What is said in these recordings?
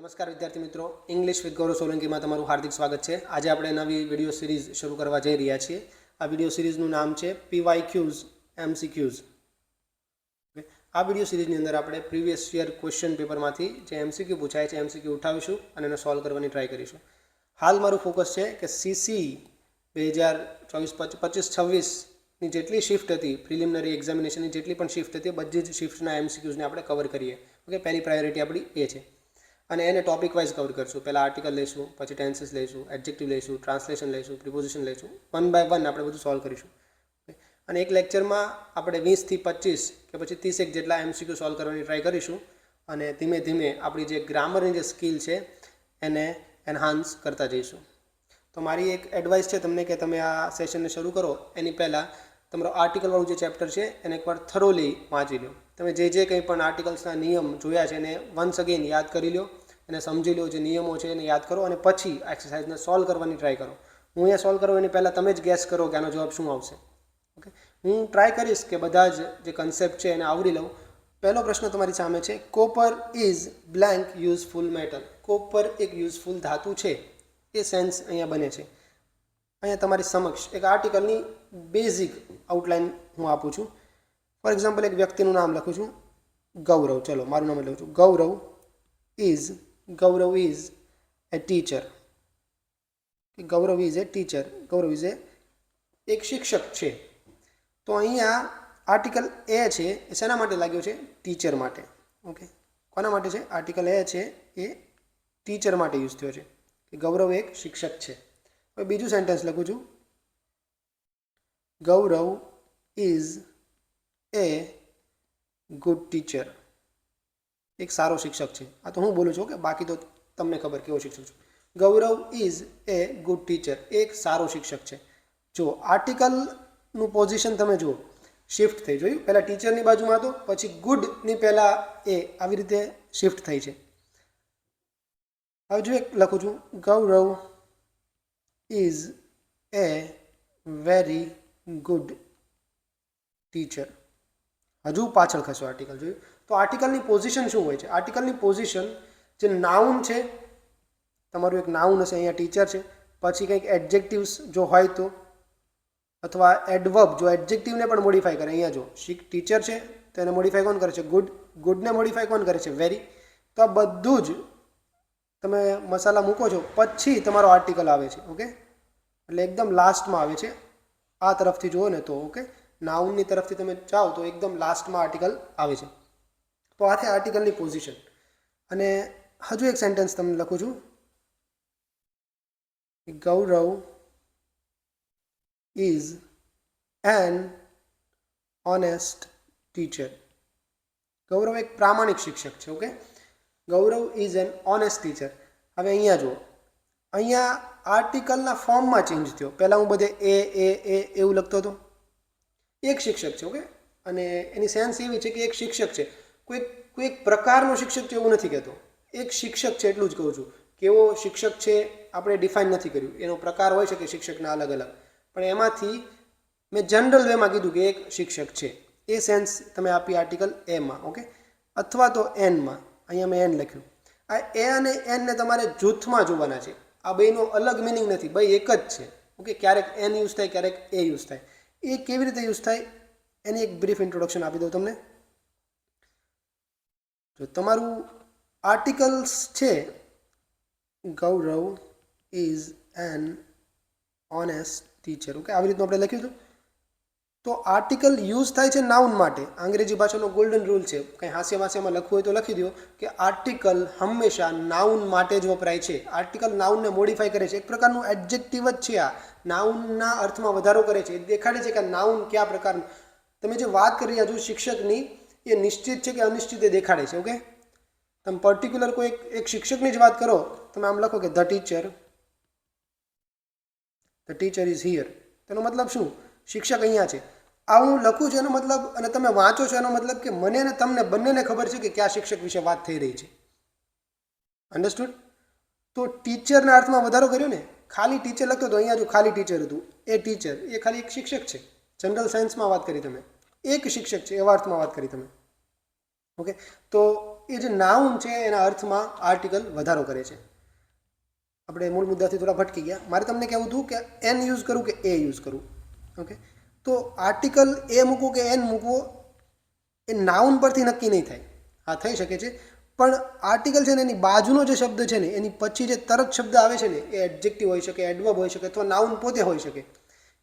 નમસ્કાર વિદ્યાર્થી મિત્રો, ઇંગ્લિશ વિથ ગૌરવ સોલંકીમાં તમારું હાર્દિક સ્વાગત છે. આજે આપણે નવી વિડીયો સિરીઝ શરૂ કરવા જઈ રહ્યા છીએ. આ વિડીયો સિરીઝનું નામ છે PYQs MCQs. આ વિડીયો સિરીઝની અંદર આપણે પ્રીવિયસ યર ક્વેશ્ચન પેપરમાંથી જે MCQ પૂછાય છે MCQ ઉઠાવીશું અને એને સોલ્વ કરવાની ટ્રાય કરીશું. હાલ મારું ફોકસ છે કે CC 2024-25-26ની જેટલી શિફ્ટ હતી, પ્રિલિમિનરી એક્ઝામિનેશનની જેટલી પણ શિફ્ટ હતી, બધી જ શિફ્ટના MCQsને આપણે કવર કરીએ. ઓકે, પહેલી પ્રાયોરિટી આપણી એ છે અને એને ટોપિક વાઇઝ કવર કરશું. પહેલાં આર્ટિકલ લઈશું, પછી ટેન્સીસ લઈશું, એડજેક્ટિવ લઈશું, ટ્રાન્સલેશન લઈશું, પ્રિપોઝિશન લઈશું. 1 by 1 આપણે બધું સોલ્વ કરીશું. અને એક લેક્ચરમાં આપણે 20 થી 25 કે પછી 30 જેટલા MCQ સોલ્વ કરવાની ટ્રાય કરીશું અને ધીમે ધીમે આપણી જે ગ્રામરની જે સ્કિલ છે એને એન્હાન્સ કરતા જઈશું. તો મારી એક એડવાઇસ છે તમને કે તમે આ સેશનને શરૂ કરો એની પહેલાં તમારો આર્ટિકલવાળું જે ચેપ્ટર છે એને એકવાર થરોલી વાંચી લો. તમે જે કંઈ પણ આર્ટિકલ્સના નિયમ જોયા છે એને વન્સ અગેન યાદ કરી લો, એને સમજી લો, જે નિયમો છે એને યાદ કરો અને પછી એક્સરસાઇઝને સોલ્વ કરવાની ટ્રાય કરો. હું અહીંયા સોલ્વ કરું એની પહેલાં તમે જ ગેસ કરો કે આનો જવાબ શું આવશે. ઓકે, હું ટ્રાય કરીશ કે બધા જ જે કન્સેપ્ટ છે એને આવરી લઉં. પહેલો પ્રશ્ન તમારી સામે છે, copper is blank useful metal. Copper એક યુઝફુલ ધાતુ છે, એ સેન્સ અહીંયા બને છે. અહીંયા તમારી સમક્ષ એક આર્ટિકલની બેઝિક આઉટલાઇન હું આપું છું. ફોર એક્ઝામ્પલ, એક વ્યક્તિનું નામ લખું છું ગૌરવ. ચલો, મારું નામ લખું છું Gaurav is a teacher. Gaurav is a teacher. Gaurav is એક શિક્ષક છે. તો અહીંયા આર્ટિકલ એ છે એ શેના માટે લાગ્યો છે? ટીચર માટે. ઓકે, કોના માટે છે? આર્ટિકલ એ છે એ ટીચર માટે યુઝ થયો છે કે ગૌરવ એક શિક્ષક છે. હવે બીજું સેન્ટેન્સ લખું છું, Gaurav is A good teacher. એક સારો શિક્ષક છે. આ તો હું બોલું છું કે બાકી તો તમને ખબર કેવો શિક્ષક છું. Gaurav is A good teacher. એક સારો શિક્ષક છે. જો આર્ટિકલનું પોઝિશન તમે જુઓ, શિફ્ટ થઈ. જોયું? પહેલાં ટીચરની બાજુમાં હતો, પછી ગુડની પહેલાં એ, આવી રીતે શિફ્ટ થઈ છે. હવે જો એક લખું છું, Gaurav is a very good teacher. હજુ પાછળ ખસો આર્ટિકલ. જોયું? તો આર્ટિકલની પોઝિશન શું હોય છે? આર્ટિકલની પોઝિશન જે નાઉન છે, તમારું એક નાઉન હશે, અહીંયા ટીચર છે, પછી કંઈક એડજેક્ટિવ્સ જો હોય તો, અથવા એડવર્બ જો એડજેક્ટિવને પણ મોડિફાય કરે. અહીંયા જો ટીચર છે તો એને મોડિફાય કોણ કરે છે? ગુડ. ગુડને મોડિફાય કોણ કરે છે? વેરી. તો આ બધું જ તમે મસાલા મૂકો છો, પછી તમારો આર્ટિકલ આવે છે. ઓકે, એટલે એકદમ લાસ્ટમાં આવે છે. આ તરફથી જુઓ ને તો, ઓકે, નાઉનની તરફથી તમે જાઓ તો એકદમ લાસ્ટમાં આર્ટિકલ આવે છે. તો આ છે આર્ટિકલની પોઝિશન. અને હજુ એક સેન્ટેન્સ તમને લખું છું, Gaurav is an honest teacher. ગૌરવ એક પ્રામાણિક શિક્ષક છે. Okay, Gaurav is an honest teacher. હવે અહીંયા જુઓ, અહીંયા આર્ટિકલના ફોર્મમાં ચેન્જ થયો. પહેલાં હું બધે એ એવું લખતો હતો. એક શિક્ષક છે. ઓકે, અને એની સેન્સ એવી છે કે એક શિક્ષક છે. કોઈ એક પ્રકારનો શિક્ષક છે એવું નથી કહેતો. એક શિક્ષક છે એટલું જ કહું છું. કેવો શિક્ષક છે આપણે ડિફાઇન નથી કર્યું. એનો પ્રકાર હોય છે કે શિક્ષકના અલગ અલગ, પણ એમાંથી મેં જનરલ વેમાં કીધું કે એક શિક્ષક છે. એ સેન્સ તમે આપી આર્ટિકલ એમાં. ઓકે, અથવા તો એનમાં. અહીંયા મેં એન લખ્યું. આ એ અને એનને તમારે જૂથમાં જોવાના છે. આ બેનો અલગ મિનિંગ નથી, બે એક જ છે. ઓકે, ક્યારેક એન યુઝ થાય, ક્યારેક એ યુઝ થાય. એ કેવી રીતે યુઝ થાય એની એક બ્રીફ ઇન્ટ્રોડક્શન આપી દઉં તમને. જો તમારું આર્ટિકલ્સ છે, Gaurav is an honest teacher. Okay, આવી રીતનું આપણે લખ્યું હતું. તો આર્ટિકલ યુઝ થાય છે નાઉન માટે. અંગ્રેજી ભાષાનો ગોલ્ડન રૂલ છે. કંઈ હાસ્યમાં લખવું હોય તો લખી દો કે આર્ટિકલ હંમેશા નાઉન માટે જ વપરાય છે. આર્ટિકલ નાઉનને મોડિફાય કરે છે. એક પ્રકારનું એડજેક્ટિવ જ છે. આ નાઉનના અર્થમાં વધારો કરે છે. એ દેખાડે છે કે નાઉન કયા પ્રકારનું. તમે જે વાત કરી રહ્યા છો શિક્ષકની, એ નિશ્ચિત છે કે અનિશ્ચિત એ દેખાડે છે. ઓકે, તમે પર્ટિક્યુલર કોઈ એક શિક્ષકની જ વાત કરો, તમે આમ લખો કે ધ ટીચર ઇઝ હિયર. તેનો મતલબ શું? શિક્ષક અહીંયા છે. આ હું લખું છું એનો મતલબ, અને તમે વાંચો છો એનો મતલબ કે મને અને તમને બંનેને ખબર છે કે કયા શિક્ષક વિશે વાત થઈ રહી છે. અન્ડરસ્ટુડ? તો ટીચરના અર્થમાં વધારો કર્યો ને. ખાલી ટીચર લખતો હતો, અહીંયા જો ખાલી ટીચર હતું. એ ટીચર એ ખાલી એક શિક્ષક છે. જનરલ સાયન્સમાં વાત કરી તમે, એક શિક્ષક છે એવા અર્થમાં વાત કરી તમે. ઓકે, તો એ જે નાઉન છે એના અર્થમાં આર્ટિકલ વધારો કરે છે. આપણે મૂળ મુદ્દાથી થોડા ભટકી ગયા. મારે તમને કહેવું હતું કે એન યુઝ કરું કે એ યુઝ કરું. ઓકે, તો આર્ટિકલ એ મૂકવું કે એન મૂકવો એ નાઉન પરથી નક્કી નહીં થાય. હા, થઈ શકે છે, પણ આર્ટિકલ છે ને એની બાજુનો જે શબ્દ છે ને એની પછી જે તરત શબ્દ આવે છે ને એ એડજેક્ટિવ હોઈ શકે, એડવર્બ હોઈ શકે અથવા નાઉન પોતે હોઈ શકે.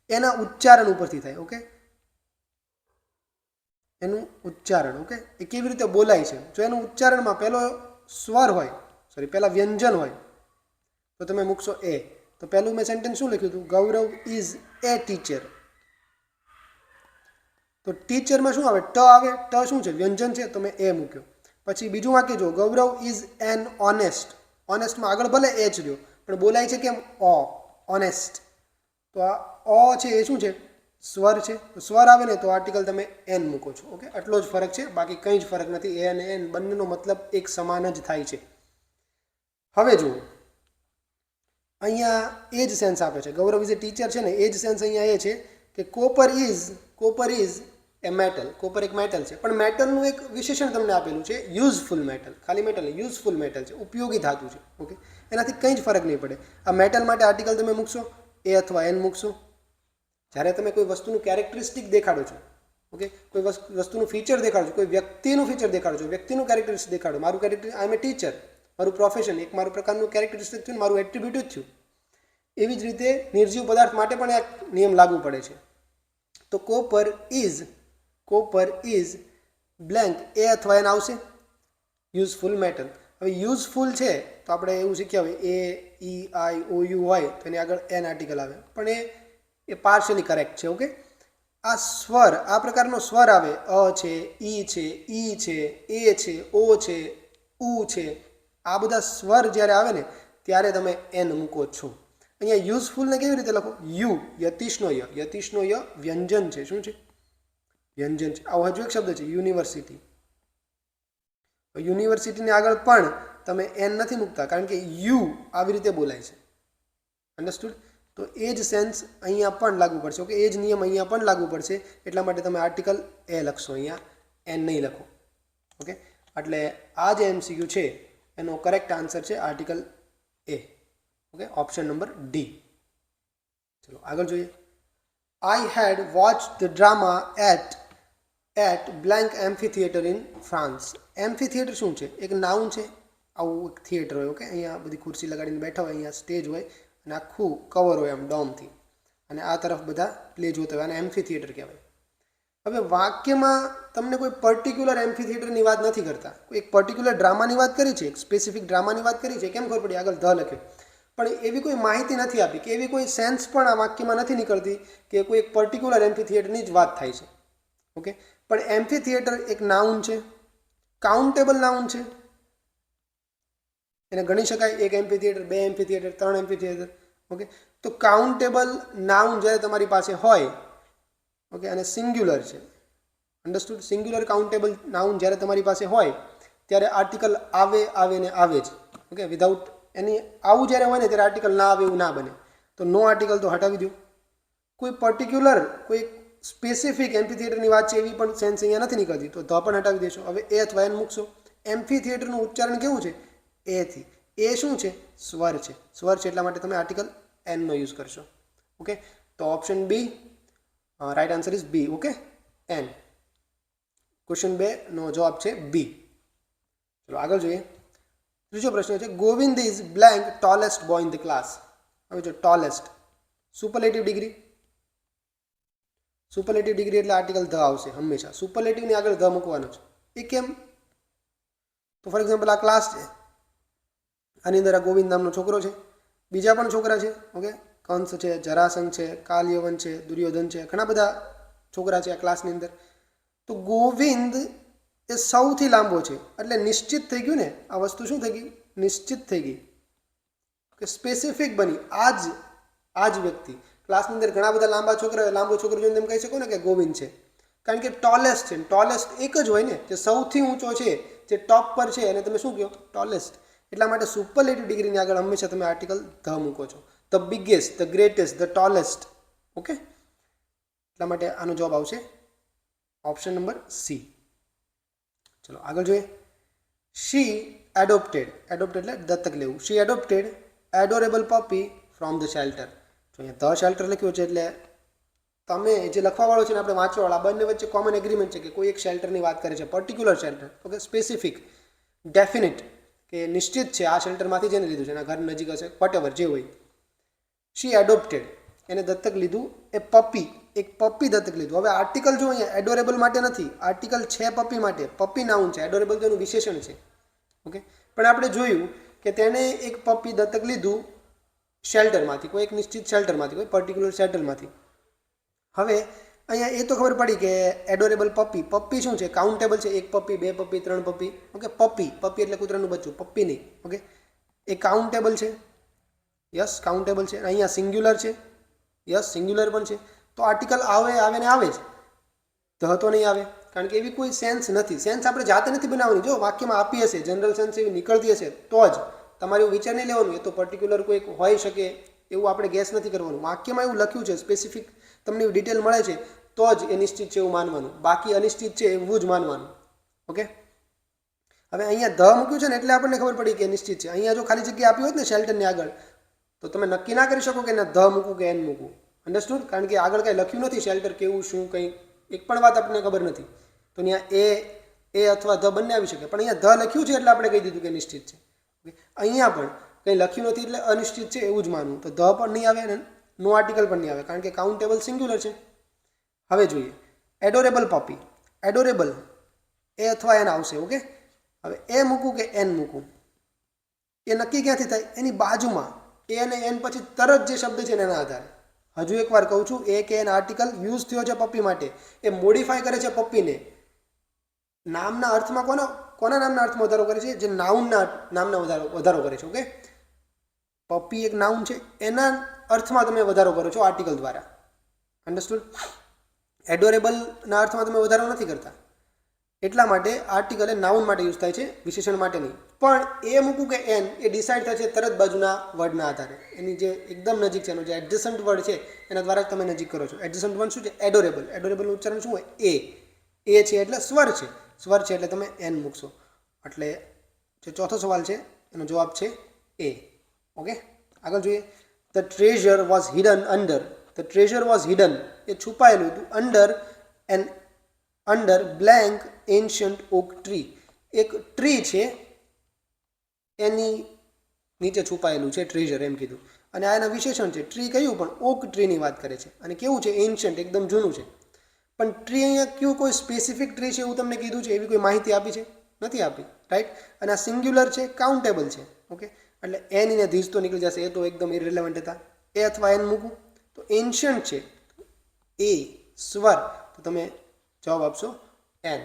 એના ઉચ્ચારણ ઉપરથી થાય. ઓકે, એનું ઉચ્ચારણ. ઓકે, એ કેવી રીતે બોલાય છે. જો એનું ઉચ્ચારણમાં પહેલો સ્વર હોય, પહેલા વ્યંજન હોય, તો તમે મૂકશો એ. તો પહેલું મેં સેન્ટેન્સ શું લખ્યું હતું? ગૌરવ ઇઝ એ ટીચર. તો ટીચરમાં શું આવે? ટ આવે. ટ શું છે? વ્યંજન છે, તો મેં એ મૂક્યો. પછી બીજું વાક્ય જો, ગૌરવ ઇઝ એન ઓનેસ્ટ. ઓનેસ્ટમાં આગળ ભલે એ જ રહ્યો, પણ બોલાય છે કેમ? ઓ, ઓનેસ્ટ. તો આ ઓ છે એ શું છે? સ્વર છે. તો સ્વર આવે ને તો આર્ટિકલ તમે એન મૂકો છો. ઓકે, આટલો જ ફરક છે, બાકી કંઈ જ ફરક નથી. એ અને એન બંનેનો મતલબ એક સમાન જ થાય છે. હવે જુઓ, અહીંયા એ જ સેન્સ આપે છે. ગૌરવ ઇઝ એ ટીચર છે ને, એ જ સેન્સ અહીંયા એ છે કે copper is A metal. Copper એક મેટલ છે, પણ મેટલનું એક વિશેષણ તમને આપેલું છે, યુઝફુલ મેટલ. ખાલી મેટલ, યુઝફુલ મેટલ છે, ઉપયોગી ધાતુ છે. ઓકે, એનાથી કંઈ જ ફરક નહીં પડે. આ મેટલ માટે આર્ટિકલ તમે મૂકશો એ અથવા એન મૂકશો. જ્યારે તમે કોઈ વસ્તુનું કેરેક્ટરિસ્ટિક દેખાડો છો, ઓકે, કોઈ વસ્તુનું ફીચર દેખાડો છો, કોઈ વ્યક્તિનું ફીચર દેખાડો છો, વ્યક્તિનું કેરેક્ટરિસ્ટિક દેખાડો. મારું કેરેક્ટર, આઈ એમ એ ટીચર, મારું પ્રોફેશન એક મારું પ્રકારનું કેરેક્ટરિસ્ટિક થયું, મારું એટ્રીબ્યુટ જ થયું. એવી જ રીતે નિર્જીવ પદાર્થ માટે પણ એક નિયમ લાગુ પડે છે. તો કોપર ઇઝ બ્લેન્ક, એ અથવા એન આવશે, યુઝફુલ મેટલ. હવે યુઝફુલ છે તો આપણે એવું શીખ્યા હોય એ ઈ આઈ ઓ યુ હોય તો એની આગળ એન આર્ટિકલ આવે, પણ એ પાર્શિયલી કરેક્ટ છે. ઓકે, આ સ્વર, આ પ્રકારનો સ્વર આવે, અ છે, ઈ છે, ઈ છે, એ છે, ઓ છે, ઉ છે, આ બધા સ્વર જ્યારે આવે ને ત્યારે તમે એન મૂકો છો. અહીંયા યુઝફુલને કેવી રીતે લખો? યુ, યતિશનો ય. યતિશનો ય વ્યંજન છે. શું છે? વ્યંજન છે. આવો હજુ એક શબ્દ છે, યુનિવર્સિટી. યુનિવર્સિટીની આગળ પણ તમે એન નથી મૂકતા, કારણ કે યુ આવી રીતે બોલાય છે. અન્ડરસ્ટુડ? તો એ જ સેન્સ અહીંયા પણ લાગુ પડશે. ઓકે, એ જ નિયમ અહીંયા પણ લાગુ પડશે. એટલા માટે તમે આર્ટિકલ એ લખશો, અહીંયા એન નહીં લખો. ઓકે, એટલે આ જે એમસીક્યુ છે એનો કરેક્ટ આન્સર છે article a. Okay, option number D. ચલો આગળ જોઈએ. I had watch the drama at blank amphitheatre in France. Amphitheatre શું છે? એક નાઉન છે. આવું એક થિયેટર હોય. ઓકે, અહીંયા બધી ખુરશી લગાડીને બેઠા હોય, અહીંયા સ્ટેજ હોય અને આખું કવર હોય આમ ડોમથી, અને આ તરફ બધા પ્લે જોતા હોય, અને એમ્ફી થિયેટર કહેવાય. હવે વાક્યમાં તમને કોઈ પર્ટિક્યુલર એમ્ફી થિયેટરની વાત નથી કરતા, કોઈ એક પર્ટિક્યુલર ડ્રામાની વાત કરી છે, એક સ્પેસિફિક ડ્રામાની વાત કરી છે. કેમ ખબર પડી? આગળ ધ લખ્યો, પણ એવી કોઈ માહિતી નથી આપી કે એવી કોઈ સેન્સ પણ આ વાક્યમાં નથી નીકળતી કે કોઈ એક પર્ટિક્યુલર એમ્ફી થિયેટરની જ વાત થાય છે. ઓકે, પણ એમ્ફી થિયેટર એક નાઉન છે, કાઉન્ટેબલ નાઉન છે. એને ગણી શકાય. એક એમ્ફી થિયેટર, બે એમ્ફી થિયેટર, ત્રણ એમ્ફી થિયેટર. ઓકે, તો કાઉન્ટેબલ નાઉન જ્યારે તમારી પાસે હોય, ઓકે, અને સિંગ્યુલર છે. અન્ડરસ્ટુડ? સિંગ્યુલર કાઉન્ટેબલ નાઉન જ્યારે તમારી પાસે હોય ત્યારે આર્ટિકલ આવે ને આવે જ. ઓકે, વિધાઉટ એની આવું જ્યારે હોય ને ત્યારે આર્ટિકલ ના આવે એવું ના બને. તો નો આર્ટિકલ તો હટાવી દો. કોઈ પર્ટિક્યુલર, કોઈ સ્પેસિફિક એમ્ફી થિયેટરની વાત છે એવી પણ સેન્સ અહીંયા નથી નીકળતી, તો ધ પણ હટાવી દેશો. હવે એ અથવા એન મૂકશો. એમ્ફી થિયેટરનું ઉચ્ચારણ કેવું છે? એથી. એ શું છે? સ્વર છે. સ્વર છે એટલા માટે તમે આર્ટિકલ એનનો યુઝ કરશો. ઓકે, તો option B, right answer is B. Okay, an. Question 2 નો જવાબ છે બી. ચલો આગળ જોઈએ. ત્રીજો પ્રશ્ન છે, Govind is blank tallest boy in the class. હવે જો tallest, superlative degree. Superlative degree એટલે આર્ટિકલ ધ આવશે હંમેશા. સુપરલેટિવની આગળ ધ મૂકવાનો છે. એ કેમ? તો ફોર એક્ઝામ્પલ આ ક્લાસ છે, આની અંદર આ ગોવિંદ નામનો છોકરો છે, બીજા પણ છોકરા છે. ઓકે, કંસ છે, જરાસંઘ છે, કાલયવન છે, દુર્યોધન છે, ઘણા બધા છોકરા છે આ ક્લાસની અંદર. તો ગોવિંદ એ સૌથી લાંબો છે એટલે નિશ્ચિત થઈ ગયું ને, આ વસ્તુ શું થઈ ગઈ? નિશ્ચિત થઈ ગઈ કે સ્પેસિફિક બની. આ જ વ્યક્તિ ક્લાસની અંદર ઘણા બધા લાંબો છોકરો જોઈને એમ કહી શકો ને કે ગોવિંદ છે, કારણ કે ટોલેસ્ટ છે. ટોલેસ્ટ એક જ હોય ને, જે સૌથી ઊંચો છે, જે ટોપ પર છે, અને તમે શું કહો? ટોલેસ્ટ. એટલા માટે સુપરલેટિવ ડિગ્રીની આગળ હંમેશા તમે આર્ટિકલ ધ મૂકો છો. The biggest, the greatest, the tallest. Okay, એટલા માટે આનો જવાબ આવશે ઓપ્શન નંબર સી. ચલો આગળ જોઈએ. શી એડોપ્ટેડ એટલે દત્તક લેવું. She adopted adorable puppy from the shelter. જો અહીંયા ધ શેલ્ટર લખ્યું છે એટલે તમે જે લખવાવાળો છે ને આપણે વાંચવાવાળા બંને વચ્ચે કોમન એગ્રીમેન્ટ છે કે કોઈ એક શેલ્ટરની વાત કરે છે, particular shelter. Okay, specific, definite, કે નિશ્ચિત છે આ શેલ્ટરમાંથી જેને લીધું છે, એના ઘર નજીક હશે, વટેવર જે હોય. શી એડોપ્ટેડ એને દત્તક લીધું. એ પપી એક પપ્પી દત્તક લીધું. હવે આર્ટિકલ જો અહીંયા એડોરેબલ માટે નથી, આર્ટિકલ છે પપ્પી માટે. પપ્પી નાઉન છે, એડોરેબલ તેનું વિશેષણ છે. ઓકે, પણ આપણે જોયું કે તેણે એક પપ્પી દત્તક લીધું શેલ્ટરમાંથી, કોઈ એક નિશ્ચિત શેલ્ટરમાંથી, કોઈ પર્ટિક્યુલર શેલ્ટરમાંથી. હવે અહીંયા એ તો ખબર પડી કે એડોરેબલ પપ્પી. પપ્પી શું છે? કાઉન્ટેબલ છે. એક પપ્પી, બે પપ્પી, ત્રણ પપ્પી. ઓકે, પપ્પી એટલે કૂતરાનું બચ્ચું, પપ્પી નહીં. ઓકે, એ કાઉન્ટેબલ છે. યસ, કાઉન્ટેબલ છે. અહીંયા સિંગ્યુલર છે. યસ, સિંગ્યુલર પણ છે. તો આર્ટિકલ આવે ને આવે જ, ધ તો નહીં આવે, કારણ કે એવી કોઈ સેન્સ નથી. સેન્સ આપણે જાતે નથી બનાવવાની. જો વાક્યમાં આપી હશે, જનરલ સેન્સ એવી નીકળતી હશે તો જ તમારે એવું વિચાર નહીં લેવાનું એ તો પર્ટિક્યુલર કોઈ હોઈ શકે એવું આપણે ગેસ નથી કરવાનું. વાક્યમાં એવું લખ્યું છે, સ્પેસિફિક તમને એવી ડિટેલ મળે છે તો જ એ નિશ્ચિત છે એવું માનવાનું, બાકી અનિશ્ચિત છે એવું જ માનવાનું. ઓકે, હવે અહીંયા ધ મૂક્યું છે ને એટલે આપણને ખબર પડી કે નિશ્ચિત છે. અહીંયા જો ખાલી જગ્યા આપી હોત ને શેલ્ટરની આગળ તો તમે નક્કી ના કરી શકો કે ના ધ મૂકું કે એન મૂકું. અન્ડરસ્ટુડ? કારણ કે આગળ કાંઈ લખ્યું નથી શેલ્ટર કેવું શું કંઈ એક પણ વાત આપણને ખબર નથી. તો અહીંયા એ અથવા ધ બંને આવી શકે, પણ અહીંયા ધ લખ્યું છે એટલે આપણે કહી દીધું કે નિશ્ચિત છે. અહીંયા પણ કંઈ લખ્યું નથી એટલે અનિશ્ચિત છે એવું જ માનવું. તો ધ પણ નહીં આવે અને નો આર્ટિકલ પણ નહીં આવે, કારણ કે કાઉન્ટેબલ સિંગ્યુલર છે. હવે જોઈએ એડોરેબલ પપી. એડોરેબલ એ અથવા એન આવશે. ઓકે, હવે એ મૂકું કે એન મૂકું એ નક્કી ક્યાંથી થાય? એની બાજુમાં એ અને એન પછી તરત જે શબ્દ છે ને એના આધારે. હજુ એકવાર કહું છું, એ કે એન આર્ટિકલ યુઝ થયો છે પપ્પી માટે, એ મોડિફાય કરે છે પપ્પીને. નામના અર્થમાં કોના નામના અર્થમાં વધારો કરે છે? જે નાઉનના નામના વધારો કરે છે. ઓકે, પપ્પી એક નાઉન છે, એના અર્થમાં તમે વધારો કરો છો આર્ટિકલ દ્વારા. અન્ડરસ્ટુડ? એડોરેબલના અર્થમાં તમે વધારો નથી કરતા. એટલા માટે આર્ટિકલ એ નાઉન માટે યુઝ થાય છે, વિશેષણ માટે નહીં. પણ એ મૂકું કે એન એ ડિસાઇડ થાય છે તરત બાજુના વર્ડના આધારે. એની જે એકદમ નજીક છે, એનો જે એડજસન્ટ વર્ડ છે એના દ્વારા જ તમે નજીક કરો છો. એડજસન્ટ વર્ડ શું છે? એડોરેબલ. એડોરેબલનું ઉચ્ચારણ શું હોય? એ છે એટલે સ્વર છે. સ્વર છે એટલે તમે એન મૂકશો. એટલે જે ચોથો સવાલ છે એનો જવાબ છે એ. ઓકે, આગળ જોઈએ. The treasure was hidden under. The treasure was hidden એ છુપાયેલું હતું under blank ancient oak tree. એક ટ્રી છે એની નીચે છુપાયેલું છે ટ્રેઝર, એમ કીધું. અને આ એના વિશેષણ છે. ટ્રી કયું? પણ ઓક ટ્રીની વાત કરે છે. અને કેવું છે? એન્શન્ટ, એકદમ જૂનું છે. પણ ટ્રી અહીંયા કયું કોઈ સ્પેસિફિક ટ્રી છે એવું તમને કીધું છે? એવી કોઈ માહિતી આપી છે? નથી આપી. રાઈટ? અને આ સિંગ્યુલર છે, કાઉન્ટેબલ છે. ઓકે, એટલે એન ને ધીસ તો નીકળી જશે, એ તો એકદમ ઇરરિલેવન્ટ હતા. એ અથવા એન મૂકું તો એન્શન્ટ છે, એ સ્વર, તો તમે જવાબ આપશો an.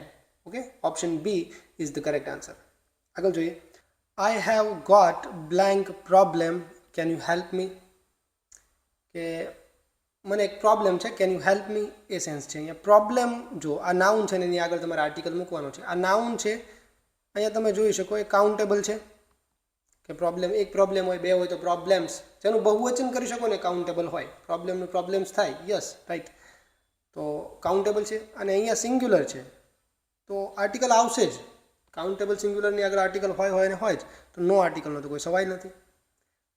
Okay, option B is the correct answer. આગળ જોઈએ. I have got blank problem, can you help me. કે મને એક પ્રોબ્લેમ છે, કેન યુ હેલ્પ મી, એ સેન્સ છે. અહીંયા પ્રોબ્લેમ જો આ નાઉન છે ને એની આગળ તમારે આર્ટિકલ મૂકવાનો છે. આ નાઉન છે, અહીંયા તમે જોઈ શકો એ કાઉન્ટેબલ છે કે પ્રોબ્લેમ, એક પ્રોબ્લેમ હોય, બે હોય તો પ્રોબ્લેમ્સ, જેનું બહુવચન કરી શકો ને કાઉન્ટેબલ હોય. પ્રોબ્લેમનું પ્રોબ્લેમ્સ થાય. Yes, right. તો કાઉન્ટેબલ છે. અને અહીંયા સિંગ્યુલર છે તો આર્ટિકલ આવશે જ. કાઉન્ટેબલ સિંગ્યુલરની આગળ આર્ટિકલ હોય ને હોય જ, તો નો આર્ટિકલનો તો કોઈ સવાલ નથી.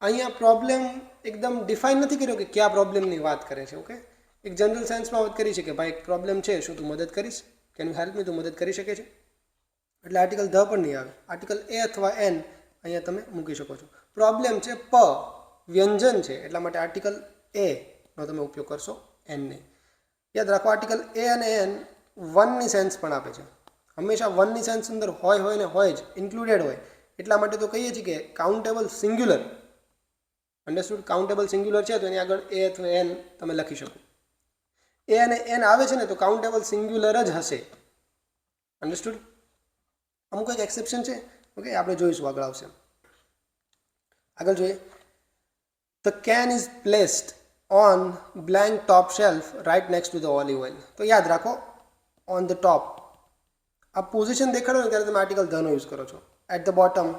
અહીંયા પ્રોબ્લેમ એકદમ ડિફાઇન નથી કર્યો કે કયા પ્રોબ્લેમની વાત કરે છે. ઓકે, એક જનરલ સેન્સમાં વાત કરી છે કે ભાઈ એક પ્રોબ્લેમ છે, શું તું મદદ કરીશ? કેન યુ હેલ્પ મી, તું મદદ કરી શકે છે? એટલે આર્ટિકલ ધ પણ નહીં આવે. આર્ટિકલ એ અથવા એન અહીંયા તમે મૂકી શકો છો. પ્રોબ્લેમ છે, પ વ્યંજન છે, એટલા માટે આર્ટિકલ એ નો તમે ઉપયોગ કરશો, એનને. યાદ રાખો, આર્ટિકલ એ અને એન વનની સેન્સ પણ આપે છે. હંમેશા વનની સેન્સ અંદર હોય ને હોય જ, ઇન્ક્લુડેડ હોય. એટલા માટે તો કહીએ છીએ કે countable singular. Understood? Countable singular છે તો એની આગળ એ અથવા એન તમે લખી શકો. એ અને એન આવે છે ને તો કાઉન્ટેબલ સિંગ્યુલર જ હશે. અન્ડરસ્ટુડ? અમુક એક એક્સેપ્શન છે. ઓકે, આપણે જોઈશું, આગળ આવશે. આગળ જોઈએ. The can is placed on blank top shelf right next to the olive oil. તો યાદ રાખો, ઓન ધ ટોપ આ પોઝિશન દેખાડો ને ત્યારે તમે આર્ટિકલ ધનો યુઝ કરો છો. At the bottom.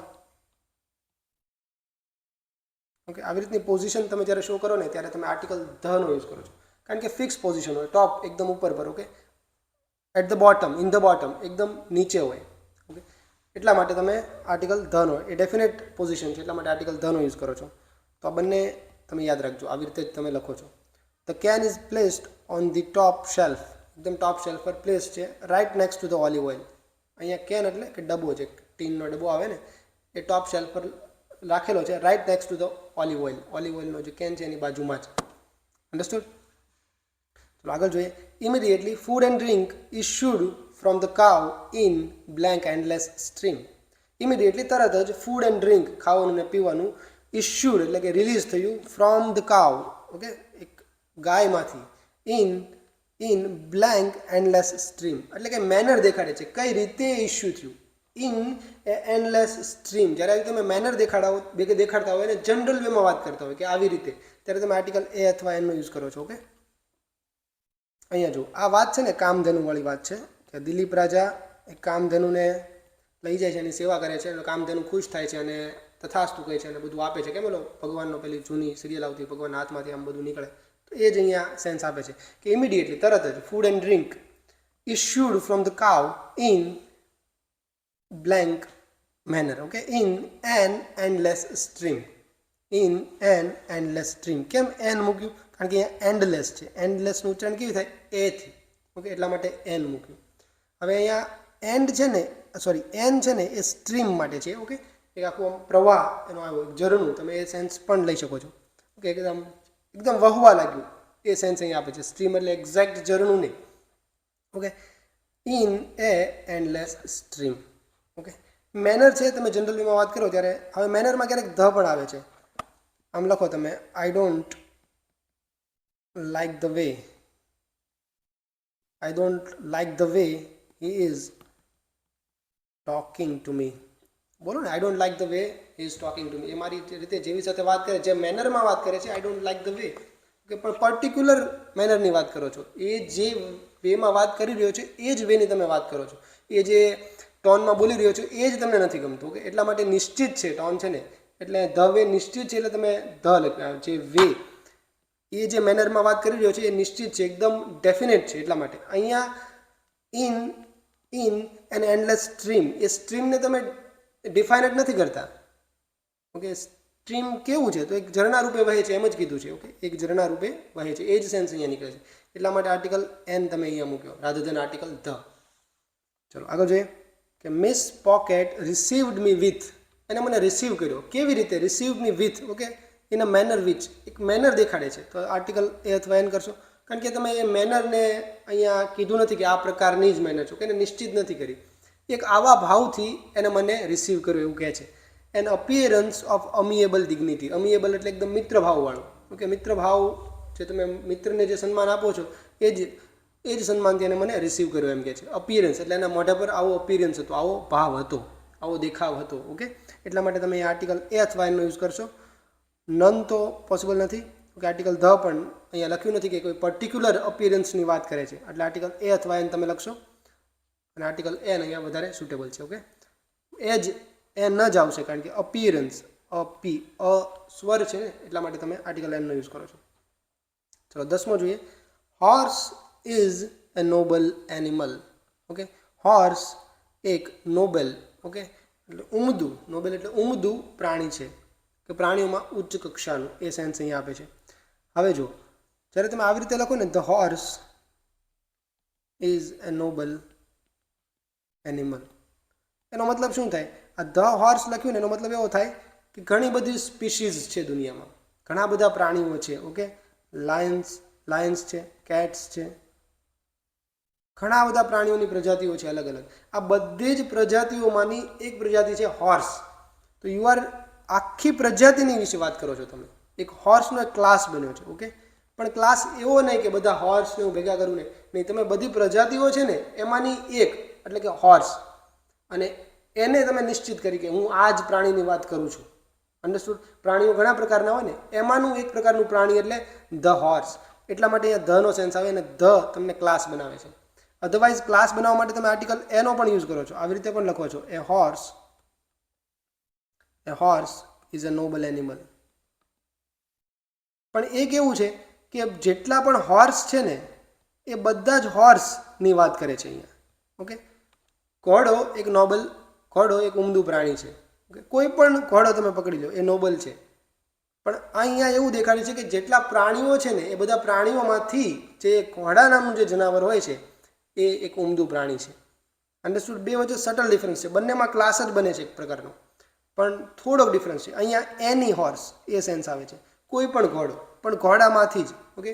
ઓકે, આવી રીતની પોઝિશન તમે જ્યારે શો કરો ને ત્યારે તમે આર્ટિકલ ધનો યુઝ કરો છો, કારણ કે ફિક્સ પોઝિશન હોય. ટોપ એકદમ ઉપર પર. Okay, at the bottom, in the bottom એકદમ નીચે હોય. ઓકે, એટલા માટે તમે આર્ટિકલ ધનો એ ડેફિનેટ પોઝિશન છે એટલા માટે આર્ટિકલ ધનો યુઝ કરો છો. તો આ બંને તમે યાદ રાખજો, આવી રીતે જ તમે લખો છો. The can is placed on the top shelf, એકદમ ટોપ શેલ્ફ પર પ્લેસ છે, right next to the olive oil. અહીંયા કેન એટલે કે ડબ્બો છે, ટીનનો ડબ્બો આવે ને એ ટોપ શેલ્ફ પર રાખેલો છે, right next to the olive oil. Olive ઓઇલનો જે કેન છે એની બાજુમાં જ. અન્ડરસ્ટુડ? ચલો આગળ જોઈએ. Immediately food and drink issued from the cow in blank endless stream. Immediately તરત જ ફૂડ એન્ડ ડ્રિંક ખાવાનું ને પીવાનું ઇશ્યુડ એટલે કે રિલીઝ થયું ફ્રોમ ધ કાવ, ઓકે, એક ગાયમાંથી, ઇન બ્લેન્ક એન્ડલેસ સ્ટ્રીમ એટલે કે મેનર દેખાડે છે કઈ રીતે ઇશ્યુ થયું. ઇન એ એન્ડલેસ સ્ટ્રીમ, જ્યારે તમે મેનર દેખાડતા હોય ને જનરલ વેમાં વાત કરતા હોય કે આવી રીતે, ત્યારે તમે આર્ટિકલ એ અથવા એનનો યુઝ કરો છો. ઓકે, અહીંયા જો આ વાત છે ને કામધેનુવાળી વાત છે કે દિલીપ રાજા એક કામધેનુને લઈ જાય છે, એની સેવા કરે છે, કામધેનુ ખુશ થાય છે અને તથાસ્તુ કહે છે અને બધું આપે છે. કેમ બોલો ભગવાનનો પેલી જૂની સિરિયલ આવતી ભગવાનના હાથમાંથી આમ બધું નીકળે, તો એ જ અહીંયા સેન્સ આપે છે કે ઇમિડિયેટલી તરત જ food and drink issued from the cow in blank manner, okay, in an endless stream. In an endless stream. કેમ એન મૂક્યું? કારણ કે અહીંયા એન્ડલેસ છે, એન્ડલેસનું ઉચ્ચારણ કેવું થાય? એથી. ઓકે, એટલા માટે એન મૂક્યું. હવે અહીંયા એન્ડ છે ને, સોરી એન છે ને એ સ્ટ્રીમ માટે છે. ઓકે, એક આખું પ્રવાહ એનો આવ્યો, એક ઝરણું, તમે એ સેન્સ પણ લઈ શકો છો. ઓકે, એકદમ વહવા લાગ્યું એ સેન્સ અહીંયા આપે છે. સ્ટ્રીમ એટલે એક્ઝેક્ટ ઝરણું નહીં. Okay, in A endless stream. Okay, manner છે, તમે જનરલ વેમાં વાત કરો ત્યારે હવે મેનરમાં ક્યારેક ધ પણ આવે છે. આમ લખો તમે, I don't like the way, I don't like the way he is talking to me. બોલો ને, I don't like the way he is talking to me. એ મારી રીતે જેવી સાથે વાત કરે, જે મેનરમાં વાત કરે છે, આઈ don't like the way. Okay, પણ પર્ટિક્યુલર મેનરની વાત કરો છો, એ જે વેમાં વાત કરી રહ્યો છે એ જ વેની તમે વાત કરો છો, એ જે ટોનમાં બોલી રહ્યો છો એ જ તમને નથી ગમતું. ઓકે, એટલા માટે નિશ્ચિત છે ટોન છે ને, એટલે ધ વે નિશ્ચિત છે, એટલે તમે ધ લખ્યું. જે વે એ જે મેનરમાં વાત કરી રહ્યો છે એ નિશ્ચિત છે, એકદમ ડેફિનેટ છે. એટલા માટે અહીંયા ઇન એન એન્ડલેસ સ્ટ્રીમ, એ સ્ટ્રીમને તમે ડિફાઇન જ નથી કરતા. ઓકે, સ્ટ્રીમ કેવું છે? તો એક ઝરણા રૂપે વહે છે, એમ જ કીધું છે. ઓકે, એક ઝરણા રૂપે વહે છે, એ જ સેન્સ અહીંયા નીકળે છે. એટલા માટે આર્ટિકલ એન તમે અહીંયા મૂક્યો રાધર ધેન આર્ટિકલ ધ. ચલો આગળ જોઈએ કે miss pocket received me with, એને મને રિસીવ કર્યો. કેવી રીતે? Received me with. Okay, in a manner which, એક મેનર દેખાડે છે, તો આર્ટિકલ એ અથવા એન કરશો. કારણ કે તમે એ મેનરને અહીંયા કીધું નથી કે આ પ્રકારની જ મેનર છો, કે એને નિશ્ચિત નથી કરી. એક આવા ભાવથી એને મને રિસીવ કર્યો એવું કહે છે. An appearance of amiable dignity. Amiable એટલે એકદમ મિત્ર ભાવવાળું. ઓકે, મિત્ર ભાવ જે તમે મિત્રને જે સન્માન આપો છો એ જ સન્માનથી એને મને રિસીવ કર્યો એમ કહે છે. અપિયરન્સ એટલે એના મોઢા પર આવો અપિયરન્સ હતો, આવો ભાવ હતો, આવો દેખાવ હતો. ઓકે, એટલા માટે તમે એ આર્ટિકલ એ અથવા એનનો યુઝ કરશો. નન તો પોસિબલ નથી. ઓકે, આર્ટિકલ ધ પણ અહીંયા લખ્યું નથી કે કોઈ પર્ટિક્યુલર અપિયરન્સની વાત કરે છે, એટલે આર્ટિકલ એ અથવા એન તમે લખશો અને આર્ટિકલ એન અહીંયા વધારે સુટેબલ છે. ઓકે, એ જ એ ન જ આવશે કારણ કે અપિયરન્સ અ સ્વર છે ને, એટલા માટે તમે આર્ટિકલ એનનો યુઝ કરો છો. ચલો 10મો જોઈએ. Horse is a noble animal. Okay, horse એક નોબેલ, ઓકે, એટલે ઉમદું, નોબેલ એટલે ઉમદું પ્રાણી છે કે પ્રાણીઓમાં ઉચ્ચ કક્ષાનું, એ સેન્સ અહીંયા આપે છે. હવે જો જ્યારે તમે આવી રીતે લખો ને, the horse is a noble animal, એનો મતલબ શું થાય? આ ધ હોર્સ લખ્યું ને એનો મતલબ એવો થાય કે ઘણી બધી સ્પીશીઝ છે દુનિયામાં, ઘણા બધા પ્રાણીઓ છે. ઓકે, લાયન્સ છે, કેટ્સ છે, ઘણા બધા પ્રાણીઓની પ્રજાતિઓ છે અલગ અલગ. આ બધી જ પ્રજાતિઓમાંની એક પ્રજાતિ છે હોર્સ. તો યુ આર આખી પ્રજાતિની વિશે વાત કરો છો તમે. એક હોર્સનો એક ક્લાસ બન્યો છે. ઓકે, પણ ક્લાસ એવો નહીં કે બધા હોર્સને હું ભેગા કરું નહીં. તમે બધી પ્રજાતિઓ છે ને એમાંની એક એટલે કે હોર્સ, અને એને તમે નિશ્ચિત કરી કે હું આ જ પ્રાણીની વાત કરું છું. અન્ડરસ્ટુડ? પ્રાણીઓ ઘણા પ્રકારના હોય ને, એમાંનું એક પ્રકારનું પ્રાણી એટલે ધ હોર્સ. એટલા માટે અહીંયા ધનો સેન્સ આવે અને ધ તમને ક્લાસ બનાવે છે. અધરવાઇઝ ક્લાસ બનાવવા માટે તમે આર્ટિકલ એનો પણ યુઝ કરો છો, આવી રીતે પણ લખો છો. A horse is a noble animal. પણ એ કેવું છે કે જેટલા પણ હોર્સ છે ને એ બધા જ હોર્સની વાત કરે છે અહીંયા. ઓકે, ઘોડો એક નોબલ ઘોડો એક ઉમદું પ્રાણી છે. ઓકે, કોઈ પણ ઘોડો તમે પકડી લો એ નોબલ છે, પણ અહીંયા એવું દેખાડે છે કે જેટલા પ્રાણીઓ છે ને એ બધા પ્રાણીઓમાંથી જે ઘોડા નામનું જે જનાવર હોય છે એ એક ઉમદું પ્રાણી છે. અન્ડરસ્ટુડ? બે વચ્ચે સટલ ડિફરન્સ છે, બંનેમાં ક્લાસ જ બને છે એક પ્રકારનો, પણ થોડોક ડિફરન્સ છે. અહીંયા એની હોર્સ એ સેન્સ આવે છે, કોઈ પણ ઘોડો, પણ ઘોડામાંથી જ. ઓકે,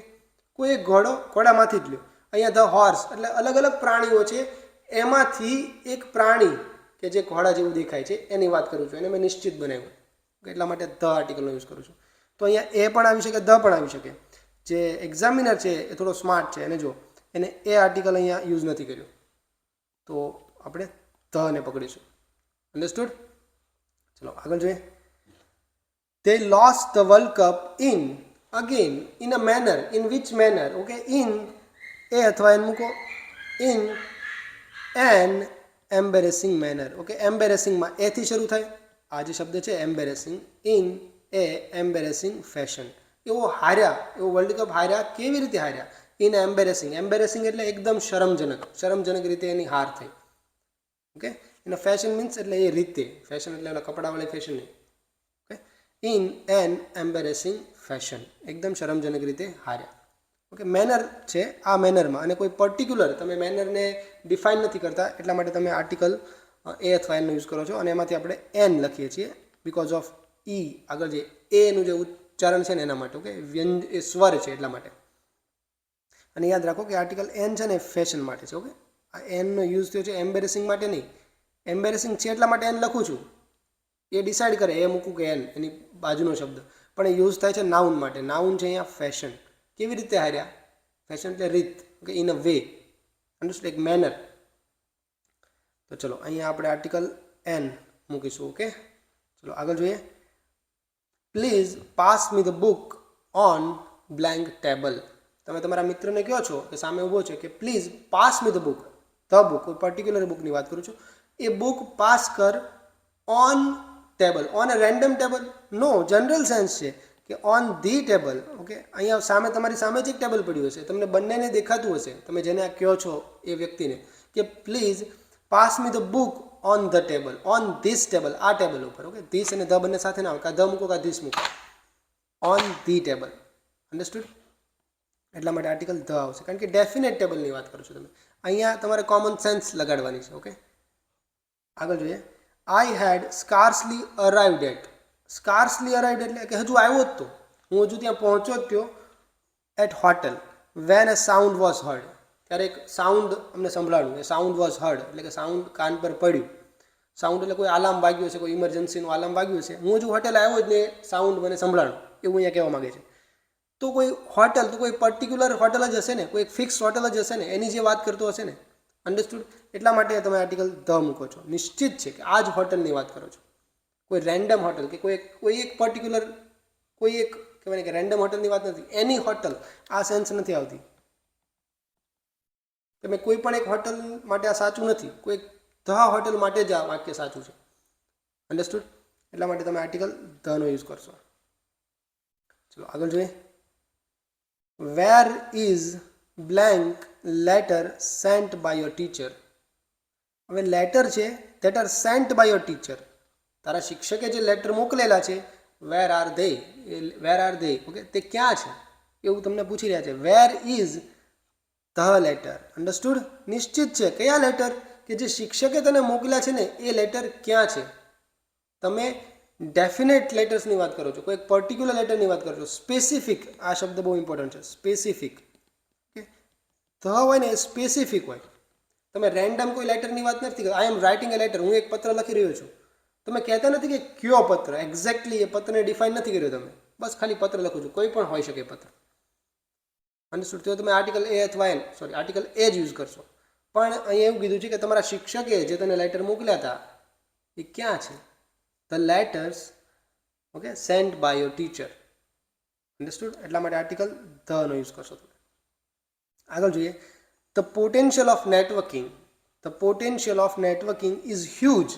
કોઈ એક ઘોડો ઘોડામાંથી જ લ્યો. અહીંયા ધ હોર્સ એટલે અલગ અલગ પ્રાણીઓ છે, એમાંથી એક પ્રાણી કે જે ઘોડા જેવું દેખાય છે એની વાત કરું છું, એને મેં નિશ્ચિત બનાવ્યું, એટલા માટે ધ આર્ટિકલનો યુઝ કરું છું. તો અહીંયા એ પણ આવી શકે, ધ પણ આવી શકે. જે એક્ઝામિનર છે એ થોડો સ્માર્ટ છે, એને જો એને એ આર્ટિકલ અહીંયા યુઝ નથી કર્યો, તો આપણે ધને પકડીશું. અન્ડરસ્ટુડ? ચલો આગળ જોઈએ. They lost the World Cup again in a manner. In which manner? Okay, in એ અથવા એન મૂકો, in an embarrassing manner. Okay, એમ્બેરેસિંગમાં એથી શરૂ થાય. આ જે શબ્દ છે embarrassing, in a embarrassing fashion. એવો હાર્યા, એવો વર્લ્ડ કપ હાર્યા. કેવી રીતે હાર્યા? In embarrassing. એમ્બેરેસિંગ એટલે એકદમ શરમજનક રીતે એની હાર થઈ. ઓકે, એનો ફેશન મીન્સ એટલે એ રીતે, ફેશન એટલે એના કપડાવાળી ફેશન નહીં. Okay, in an embarrassing fashion, એકદમ શરમજનક રીતે હાર્યા. ઓકે, મેનર છે, આ મેનરમાં, અને કોઈ પર્ટિક્યુલર તમે મેનરને ડિફાઇન નથી કરતા, એટલા માટે તમે આર્ટિકલ એ અથવા એનનો યુઝ કરો છો, અને એમાંથી આપણે એન લખીએ છીએ બિકોઝ ઓફ ઈ આગળ જે એનું જે ઉચ્ચારણ છે ને એના માટે. ઓકે, એ સ્વર છે એટલા માટે. અને યાદ રાખો કે આર્ટિકલ એન છે ને ફેશન માટે છે. ઓકે, આ એનનો યુઝ થયો છે એમ્બેરેસિંગ માટે નહીં. એમ્બેરેસિંગ છે એટલા માટે એન લખું છું, એ ડિસાઇડ કરે એ મૂકું કે એન, એની બાજુનો શબ્દ, પણ એ યુઝ થાય છે નાઉન માટે. નાઉન છે અહીંયા ફેશન. કેવી રીતે હાર્યા? ફેશન એટલે રીત. Okay, in a way. Understand? એક મેનર. તો ચલો અહીંયા આપણે આર્ટિકલ એન મૂકીશું. ઓકે, ચલો આગળ જોઈએ. Please pass me the book on blank table. તમે તમારા મિત્રને કહો છો કે સામે ઊભો છે કે please pass me the book, કોઈ પર્ટિક્યુલર બુકની વાત કરું છું, એ બુક પાસ કર on table. On a random table? No, general sense છે કે ઓન ધી ટેબલ. ઓકે, અહીંયા સામે તમારી સામે જ એક ટેબલ પડ્યું હશે, તમને બંનેને દેખાતું હશે, તમે જેને આ કહો છો એ વ્યક્તિને કે please pass me the book on the table, on this table, આ ટેબલ ઉપર. ઓકે, ધીસ અને ધ બંને સાથે ના આવે, કાં ધ મૂકો કાં ધીસ મૂકો. On the table. અન્ડરસ્ટુડ? એટલા માટે આર્ટિકલ ધ આવશે, કારણ કે ડેફિનેટ ટેબલની વાત કરો છો તમે. અહીંયા તમારે કોમન સેન્સ લગાડવાની છે. ઓકે, આગળ જોઈએ. I head સ્કાર્સલી અરાઇવ્ડ at. સ્કાર્સલી અરાઇવ્ડ એટલે કે હજુ આવ્યો જ તો, હું હજુ ત્યાં પહોંચ્યો જ થયો. At hotel when a sound was heard. ત્યારે એક સાઉન્ડ અમને સંભળાવ્યું, એ સાઉન્ડ વોઝ હર્ડ એટલે કે સાઉન્ડ કાન પર પડ્યું. સાઉન્ડ એટલે કોઈ આલાર્મ વાગ્યું છે, કોઈ ઇમરજન્સીનું આલાર્મ વાગ્યું છે, હું હજુ હોટેલ આવ્યો જ ને સાઉન્ડ મને સંભળાયું, એવું અહીંયા કહેવા માગે છે. તો કોઈ હોટલ, તો કોઈ પર્ટિક્યુલર હોટલ જ હશે ને, કોઈ ફિક્સ હોટલ જ હશે ને, એની જે વાત કરતો હશે ને. અન્ડરસ્ટુડ? એટલા માટે તમે આર્ટિકલ ધ મૂકો છો. નિશ્ચિત છે કે આ જ હોટલની વાત કરો છો, કોઈ રેન્ડમ હોટલ કે કોઈ એક પર્ટિક્યુલર, કોઈ એક કહેવાય કે રેન્ડમ હોટલની વાત નથી. એની હોટલ, આ સેન્સ નથી આવતી. તમે કોઈ પણ એક હોટલ માટે આ સાચું નથી, કોઈ ધ હોટલ માટે જ આ વાક્ય સાચું છે. અન્ડરસ્ટુડ? એટલા માટે તમે આર્ટિકલ ધનો યુઝ કરશો. ચલો આગળ જોઈએ. Where is blank letter sent by your teacher. હવે લેટર છે that are sent by your teacher. તારા શિક્ષકે જે લેટર મોકલેલા છે, where are they, where are they. Okay, તે ક્યાં છે એવું તમને પૂછી રહ્યા છે. Where is the letter. Understood? નિશ્ચિત છે કયા લેટર, કે જે શિક્ષકે તને મોકલ્યા છે ને એ લેટર ક્યાં છે. તમે ડેફિનેટ લેટર્સની વાત કરો છો, કોઈ એક પર્ટિક્યુલર લેટરની વાત કરો છો. સ્પેસિફિક, આ શબ્દ બહુ ઇમ્પોર્ટન્ટ છે. સ્પેસિફિક. ઓકે, ધ હોય ને એ સ્પેસિફિક હોય. તમે રેન્ડમ કોઈ લેટરની વાત નથી કરતા. આઈ એમ રાઇટિંગ એ લેટર, હું એક પત્ર લખી રહ્યો છું. તમે કહેતા નથી કે કયો પત્ર, એક્ઝેક્ટલી એ પત્રને ડિફાઇન નથી કર્યો તમે, બસ ખાલી પત્ર લખું છું, કોઈ પણ હોઈ શકે પત્ર. અન્ડરસ્ટુડ? તો તમે આર્ટિકલ એ અથવા એન, સોરી આર્ટિકલ એ જ યુઝ કરશો. પણ અહીંયા એવું કીધું છે કે તમારા શિક્ષકે જે તને લેટર મોકલ્યા હતા એ ક્યાં છે. The letters, okay, sent by your teacher. Understood? એટલા માટે આર્ટિકલ ધનો યુઝ કરશો તમે. આગળ જોઈએ. The potential of networking. The potential of networking is huge.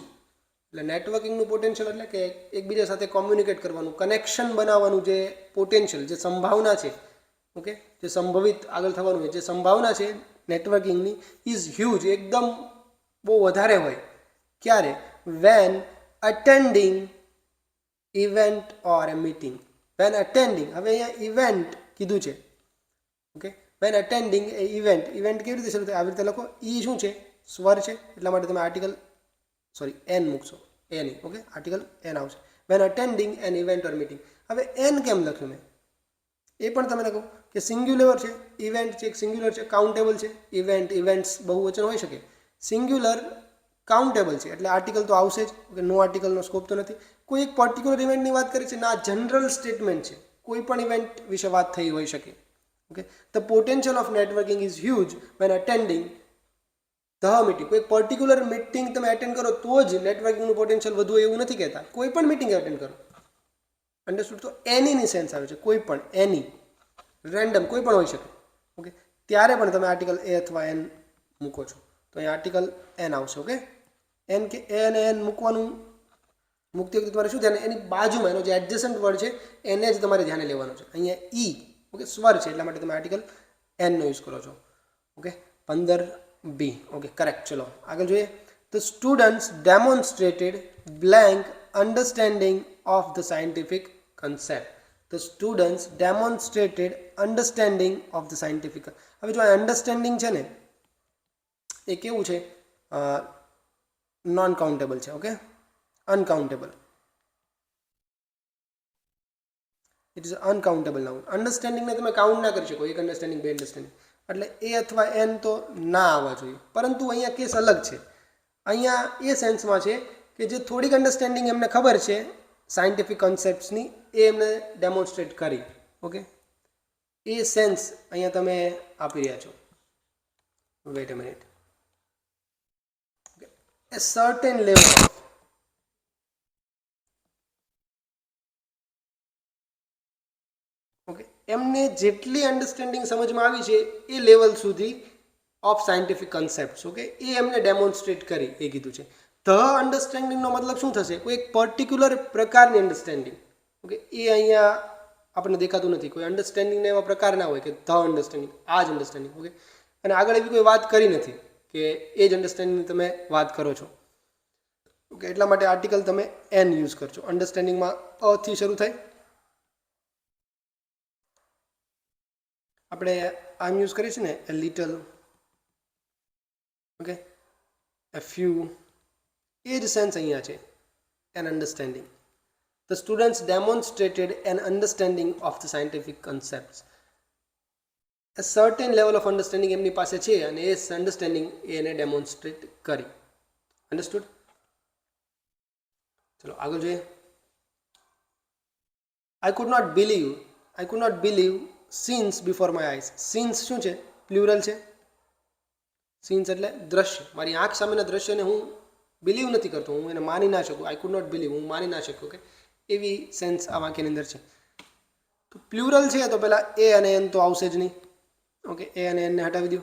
એટલે નેટવર્કિંગનું પોટેન્શિયલ એટલે કે એકબીજા સાથે કોમ્યુનિકેટ કરવાનું, કનેક્શન બનાવવાનું જે પોટેન્શિયલ, જે સંભાવના છે, ઓકે, જે સંભવિત આગળ થવાનું હોય, જે સંભાવના છે નેટવર્કિંગની, ઇઝ હ્યુજ, એકદમ બહુ વધારે હોય. ક્યારે? વેન અટેન્ડિંગ ઇવેન્ટ ઓર એ મીટિંગ. વેન અટેન્ડિંગ, હવે અહીંયા ઇવેન્ટ કીધું છે, ઓકે. વેન અટેન્ડિંગ એ ઇવેન્ટ, ઇવેન્ટ કેવી રીતે શરૂ થાય? આવી રીતે લખો. ઈ શું છે? સ્વર છે, એટલા માટે તમે આર્ટિકલ એન મૂકશો, એ નહીં, ઓકે. આર્ટિકલ એન આવશે. When attending an event or meeting. હવે એન કેમ લખ્યું મેં એ પણ તમે લખો કે સિંગ્યુલર છે, ઇવેન્ટ છે, સિંગ્યુલર છે, કાઉન્ટેબલ છે. ઇવેન્ટ, ઇવેન્ટ્સ બહુવચન હોઈ શકે. સિંગ્યુલર કાઉન્ટેબલ છે એટલે આર્ટિકલ તો આવશે જ, ઓકે. નો આર્ટિકલનો સ્કોપ તો નથી. કોઈ એક પર્ટિક્યુલર ઇવેન્ટની વાત કરી છે ના, જનરલ સ્ટેટમેન્ટ છે, કોઈ પણ ઇવેન્ટ વિશે વાત થઈ હોઈ શકે, okay. The potential of networking is huge when attending the meeting. કોઈ પર્ટિક્યુલર મીટિંગ તમે અટેન્ડ કરો તો જ નેટવર્કિંગનું પોટેન્શિયલ વધુ એવું નથી કહેતા. કોઈ પણ મીટિંગ અટેન્ડ કરો, અંડરસ્ટુડ? તો એનીની સેન્સ આવે છે, કોઈ પણ, એની, રેન્ડમ કોઈ પણ હોઈ શકે, ઓકે. ત્યારે પણ તમે આર્ટિકલ એ અથવા એન મૂકો છો તો અહીંયા આર્ટિકલ એન આવશે, ઓકે. એન કે એ અને એન મૂકવાનું, મૂકતી વખતે તમારે શું ધ્યાન, એની બાજુમાં એનો જે એડજસ્ટન્ટ વર્ડ છે એને જ તમારે ધ્યાને લેવાનો છે. અહીંયા ઈ, ઓકે, સ્વર છે એટલા માટે તમે આર્ટિકલ એનનો યુઝ કરો છો, ઓકે. 15B, okay, correct. ચલો આગળ જોઈએ. The students ડેમોન્સ્ટ્રેટેડ blank understanding of the scientific concept. The students demonstrated understanding of the scientific. હવે જો અન્ડરસ્ટેન્ડિંગ છે ને એ કેવું છે? નોન કાઉન્ટેબલ છે, okay. Uncountable, it is uncountable noun. અન્ડરસ્ટેન્ડિંગને તમે કાઉન્ટ ના કરી શકો, એક અન્ડરસ્ટેન્ડિંગ, બે અન્ડરસ્ટેન્ડિંગ, એટલે એ અથવા એન તો ના આવવા જોઈએ. પરંતુ અહીંયા કેસ અલગ છે. અહીંયા એ સેન્સમાં છે કે જે થોડીક અન્ડરસ્ટેન્ડિંગ એમને ખબર છે સાયન્ટિફિક કોન્સેપ્ટ્સની, એ એમને ડેમોન્સ્ટ્રેટ કરી, ઓકે. એ સેન્સ અહીંયા તમે આપી રહ્યા છો. Wait a minute. A certain level of, okay, એમને જેટલી અન્ડરસ્ટેન્ડિંગ સમજમાં આવી છે એ લેવલ સુધી ઓફ સાયન્ટિફિક કન્સેપ્ટ્સ, ઓકે, એ એમને ડેમોન્સ્ટ્રેટ કરી, એ કીધું છે. ધ અન્ડરસ્ટેન્ડિંગનો મતલબ શું થશે? કોઈ એક પર્ટિક્યુલર પ્રકારની અન્ડરસ્ટેન્ડિંગ, ઓકે. એ અહીંયા આપણને દેખાતું નથી. કોઈ અન્ડરસ્ટેન્ડિંગને એવા પ્રકાર ના હોય કે ધ અન્ડરસ્ટેન્ડિંગ, આ જ અન્ડરસ્ટેન્ડિંગ, ઓકે. અને આગળ એવી કોઈ વાત કરી નથી કે એ જ અન્ડરસ્ટેન્ડિંગની તમે વાત કરો છો, ઓકે. એટલા માટે આર્ટિકલ તમે એન યુઝ કરજો. અન્ડરસ્ટેન્ડિંગમાં અથી શરૂ થાય. આપણે આમ યુઝ કરીએ છીએ ને, a little, okay, a few, એ જ સેન્સ અહીંયા છે, an understanding. The students demonstrated an understanding of the scientific concepts. A certain level of understanding એમની પાસે છે અને એ અન્ડરસ્ટેન્ડિંગ એને ડેમોન્સ્ટ્રેટ કરી. અન્ડરસ્ટુડ? ચલો આગળ જોઈએ. I could not believe scenes before my eyes. Scenes શું છે? પ્લુરલ છે. સીન્સ એટલે દ્રશ્ય. મારી આંખ સામેના દ્રશ્યને હું બિલીવ નથી કરતો, હું એને માની ના શકું. આઈ કુડ નોટ બિલીવ, હું માની ના શકું, ઓકે. એવી સેન્સ આ વાક્યની અંદર છે. તો પ્લુરલ છે તો પહેલાં એ અને એન તો આવશે જ નહીં, ઓકે. એ અને એનને હટાવી દો.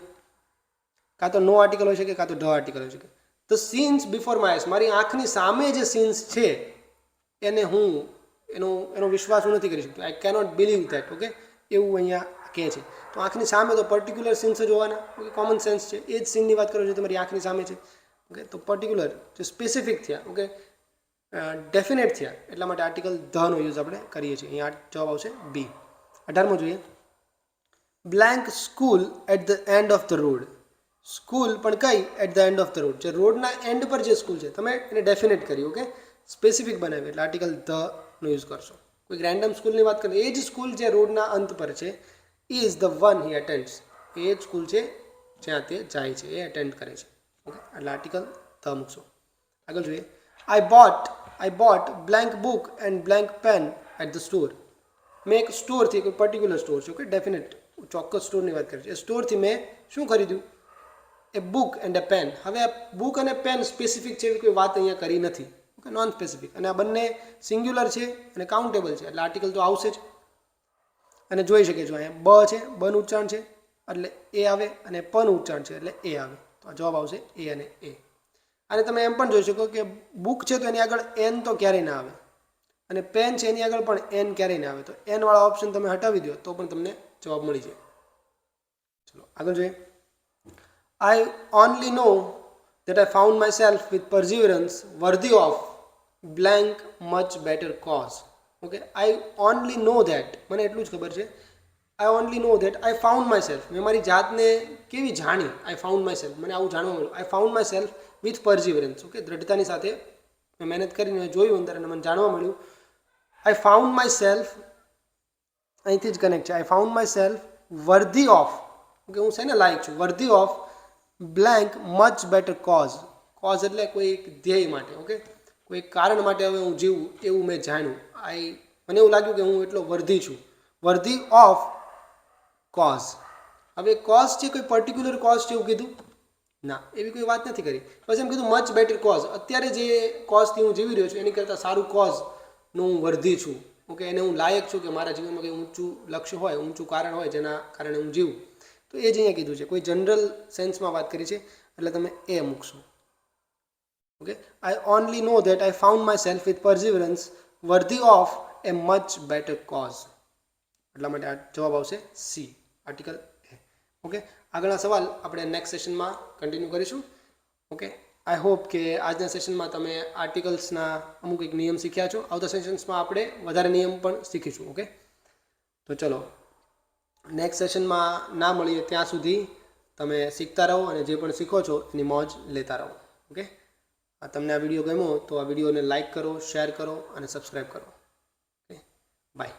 કાં તો નો આર્ટિકલ હોઈ શકે, કાં તો ધ આર્ટિકલ હોઈ શકે. તો સીન્સ બિફોર માય આઈસ, મારી આંખની સામે જે સીન્સ છે એને હું એનો વિશ્વાસ હું નથી કરી શકતો. આઈ કેનોટ બિલીવ ધેટ, ઓકે. એવું અહીંયા કહે છે. તો આંખની સામે તો પર્ટિક્યુલર સીન્સ જ હોવાના, ઓકે. કોમન સેન્સ છે, એ જ સીનની વાત કરો છો, તમારી આંખની સામે છે, ઓકે. તો પર્ટિક્યુલર જે સ્પેસિફિક થયા, ઓકે, ડેફિનેટ થયા, એટલા માટે આર્ટિકલ ધનો યુઝ આપણે કરીએ છીએ. અહીંયા જવાબ આવશે બી. 18મો જોઈએ. Blank school at the end of the road. School પણ કઈ? At the end of the road, જે રોડના એન્ડ પર જે સ્કૂલ છે, તમે એને ડેફિનેટ કરી, ઓકે, સ્પેસિફિક બનાવી, એટલે આર્ટિકલ ધનો યુઝ કરશો. કોઈ રેન્ડમ સ્કૂલની વાત કરીએ, એ જ સ્કૂલ જે રોડના અંત પર છે, ઇઝ ધ વન હી અટેન્ડ્સ, એ જ સ્કૂલ છે જ્યાં તે જાય છે, એ અટેન્ડ કરે છે, ઓકે. એટલે આર્ટિકલ ધ મૂકશો. આગળ જોઈએ. I bought blank book and blank pen at the store. મેં એક સ્ટોરથી, કોઈ પર્ટિક્યુલર સ્ટોર છે, ઓકે, ડેફિનેટ ચોક્કસ સ્ટોરની વાત કરી છે, એ સ્ટોરથી મેં શું ખરીદ્યું? એ બુક એન્ડ એ પેન. હવે આ બુક અને પેન સ્પેસિફિક છે એવી કોઈ વાત અહીંયા કરી નથી, ઓકે, નોન સ્પેસિફિક. અને આ બંને સિંગ્યુલર છે અને કાઉન્ટેબલ છે, એટલે આર્ટિકલ તો આવશે જ. અને જોઈ શકે છો અહીંયા બ છે, બનું ઉચ્ચારણ છે એટલે એ આવે, અને પનું ઉચ્ચારણ છે એટલે એ આવે. તો આ જવાબ આવશે એ અને એ. અને તમે એમ પણ જોઈ શકો કે બુક છે તો એની આગળ એન તો ક્યારેય ના આવે, અને પેન છે એની આગળ પણ એન ક્યારેય ના આવે. તો એન વાળા ઓપ્શન તમે હટાવી દો તો પણ તમને જવાબ મળી જાય. ચલો આગળ જોઈએ. I only know that I found myself with perseverance worthy of blank much better cause. Okay, I only know that, મને એટલું જ ખબર છે, I only know that I found myself, મેં મારી જાતને કેવી જાણી, I found myself, મને આવું જાણવા મળ્યું, I found myself with perseverance. Okay, દ્રઢતાની સાથે મેં મહેનત કરીને જોયું અંદર અને મને જાણવા મળ્યું, I found myself, અહીંથી જ કનેક્ટ છે, I found myself worthy of, okay, હું શેને લાયક છું, worthy of blank much better cause. cause એટલે કોઈ એક ધ્યેય માટે, ઓકે, કોઈ એક કારણ માટે હવે હું જીવું એવું મેં જાણ્યું. મને એવું લાગ્યું કે હું એટલો વર્ધી છું, વર્ધી ઓફ કોઝ. હવે કોઝ છે કોઈ પર્ટિક્યુલર કોઝ છે એવું કીધું ના, એવી કોઈ વાત નથી કરી. પછી એમ કીધું મચ બેટર કોઝ, અત્યારે જે કોઝથી હું જીવી રહ્યો છું એની કરતાં સારું કોઝનું હું વર્ધી છું. ઓકે, એને હું લાયક છું કે મારા જીવનમાં કંઈ ઊંચું લક્ષ્ય હોય, ઊંચું કારણ હોય જેના કારણે હું જીવું. તો એ જ અહીંયા કીધું છે, કોઈ જનરલ સેન્સમાં વાત કરી છે એટલે તમે એ મૂકશો. Okay, I only know that I found myself with perseverance worthy of a much better cause. એટલા માટે આ જવાબ આવશે સી, આર્ટિકલ એ. ઓકે, આગળના સવાલ આપણે નેક્સ્ટ સેશનમાં કન્ટિન્યુ કરીશું. ઓકે, આઈ હોપ કે આજના સેશનમાં તમે આર્ટિકલ્સના અમુક એક નિયમ શીખ્યા છો. આવતા સેશન્સમાં આપણે વધારે નિયમ પણ શીખીશું. ઓકે, તો ચલો નેક્સ્ટ સેશનમાં ના મળીએ ત્યાં સુધી તમે શીખતા રહો અને જે પણ શીખો છો એની મોજ લેતા રહો. ઓકે, તમને આ વિડીયો ગમ્યો તો આ વિડીયોને લાઇક કરો, શેર કરો અને સબસ્ક્રાઈબ કરો. Okay, by.